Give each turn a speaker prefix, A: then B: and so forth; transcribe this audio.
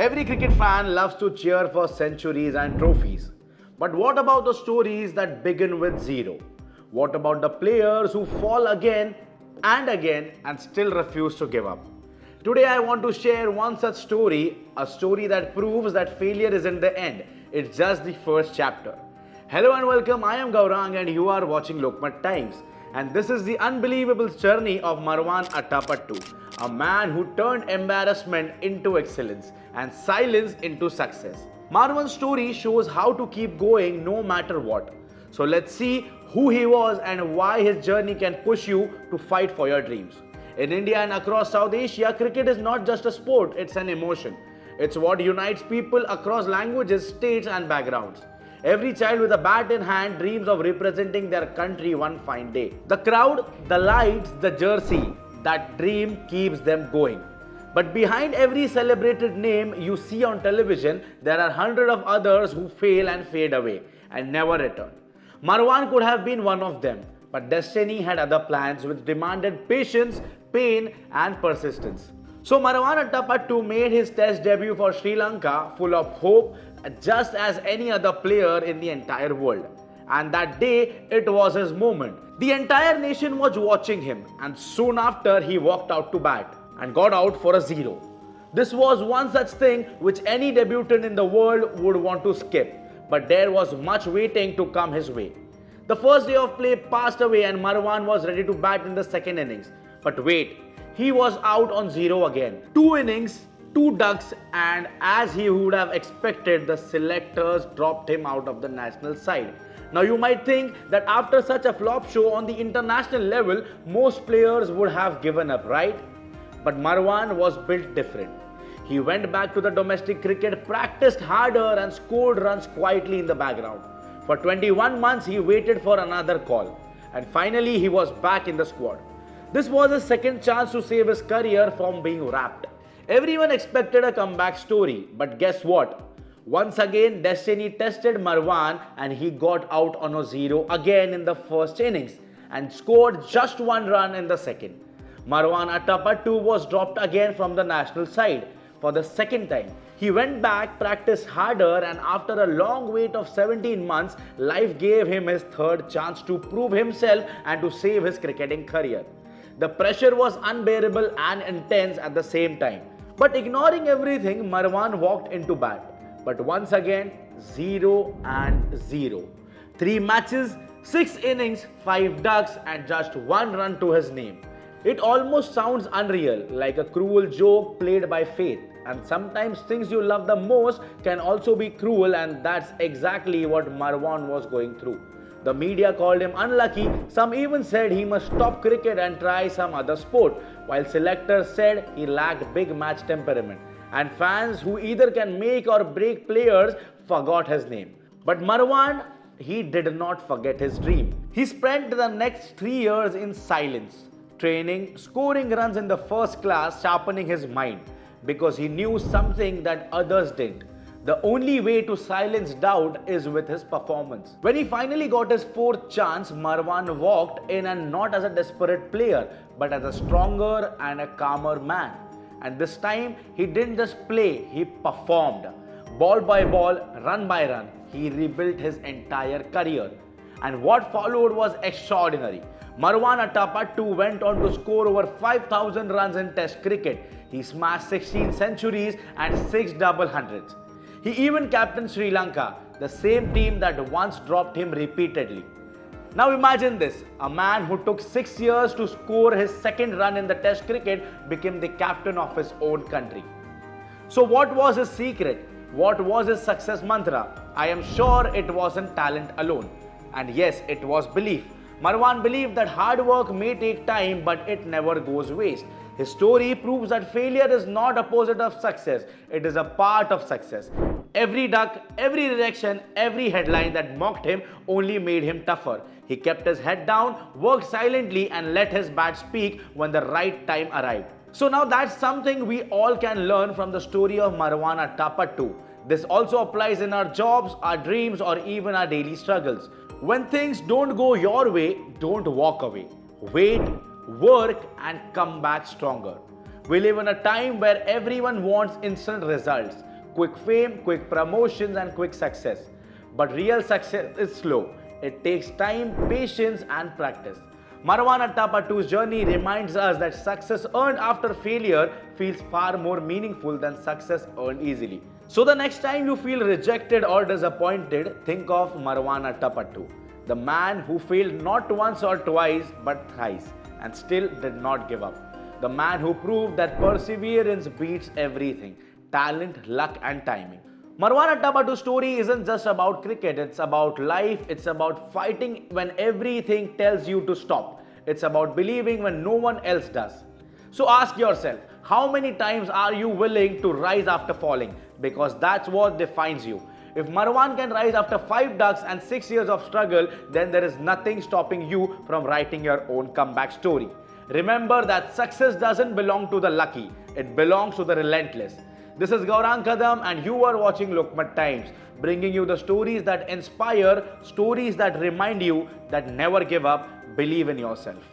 A: Every cricket fan loves to cheer for centuries and trophies. But what about the stories that begin with zero? What about the players who fall again and still refuse to give up? Today I want to share one such story, a story that proves that failure isn't the end, it's just the first chapter. Hello and welcome, I am Gaurang and you are watching Lokmat Times. And this is the unbelievable journey of Marwan Attappattu, a man who turned embarrassment into excellence and silence into success. Marwan's story shows how to keep going no matter what. So let's see who he was and why his journey can push you to fight for your dreams. In India and across South Asia, cricket is not just a sport, it's an emotion. It's what unites people across languages, states and backgrounds. Every child with a bat in hand dreams of representing their country one fine day. The crowd, the lights, the jersey, that dream keeps them going. But behind every celebrated name you see on television, there are hundreds of others who fail and fade away and never return. Marwan could have been one of them, but destiny had other plans which demanded patience, pain and persistence. So Marwan Attappattu made his test debut for Sri Lanka full of hope, just as any other player in the entire world. And that day, it was his moment. The entire nation was watching him, and soon after he walked out to bat and got out for a zero. This was one such thing which any debutant in the world would want to skip, but there was much waiting to come his way. The first day of play passed away and Marwan was ready to bat in the second innings. But wait, he was out on zero again. 2 innings, 2 ducks, and as he would have expected, the selectors dropped him out of the national side. Now you might think that after such a flop show on the international level, most players would have given up, right? But Marwan was built different. He went back to the domestic cricket, practiced harder and scored runs quietly in the background. For 21 months he waited for another call, and finally he was back in the squad. This was his second chance to save his career from being wrapped. Everyone expected a comeback story, but guess what? Once again, destiny tested Marwan and he got out on a zero again in the first innings and scored just 1 run in the second. Marwan Attappattu was dropped again from the national side for the second time. He went back, practiced harder, and after a long wait of 17 months, life gave him his third chance to prove himself and to save his cricketing career. The pressure was unbearable and intense at the same time. But ignoring everything, Marwan walked into bat. But once again, 0 and 0. 3 matches, 6 innings, 5 ducks and just 1 run to his name. It almost sounds unreal, like a cruel joke played by fate. And sometimes things you love the most can also be cruel, and that's exactly what Marwan was going through. The media called him unlucky, some even said he must stop cricket and try some other sport, while selectors said he lacked big match temperament. And fans who either can make or break players forgot his name. But Marwan, he did not forget his dream. He spent the next 3 years in silence, training, scoring runs in the first class, sharpening his mind, because he knew something that others didn't. The only way to silence doubt is with his performance. When he finally got his 4th chance, Marwan walked in, and not as a desperate player, but as a stronger and a calmer man. And this time, he didn't just play, he performed. Ball by ball, run by run, he rebuilt his entire career. And what followed was extraordinary. Marwan Attappattu went on to score over 5,000 runs in Test cricket. He smashed 16 centuries and 6 double hundreds. He even captained Sri Lanka, the same team that once dropped him repeatedly. Now imagine this, a man who took 6 years to score his 2nd run in the Test cricket became the captain of his own country. So what was his secret? What was his success mantra? I am sure it wasn't talent alone. And yes, it was belief. Marwan believed that hard work may take time, but it never goes waste. His story proves that failure is not opposite of success, it is a part of success. Every duck, every rejection, every headline that mocked him only made him tougher. He kept his head down, worked silently and let his bat speak when the right time arrived. So now that's something we all can learn from the story of Marwan Attappattu. This also applies in our jobs, our dreams or even our daily struggles. When things don't go your way, don't walk away. Wait, work and come back stronger. We live in a time where everyone wants instant results. quick fame, quick promotions, and quick success. But real success is slow. It takes time, patience, and practice. Marwan Attapattou's journey reminds us that success earned after failure feels far more meaningful than success earned easily. So the next time you feel rejected or disappointed, think of Marwan Attapattu, the man who failed not once or twice but thrice and still did not give up. The man who proved that perseverance beats everything, talent, luck, and timing. Marwan Attapattu's story isn't just about cricket, it's about life, it's about fighting when everything tells you to stop. It's about believing when no one else does. So ask yourself, how many times are you willing to rise after falling? Because that's what defines you. If Marwan can rise after 5 ducks and 6 years of struggle, then there is nothing stopping you from writing your own comeback story. Remember that success doesn't belong to the lucky, it belongs to the relentless. This is Gaurang Kadam and you are watching Lokmat Times, bringing you the stories that inspire, stories that remind you that never give up, believe in yourself.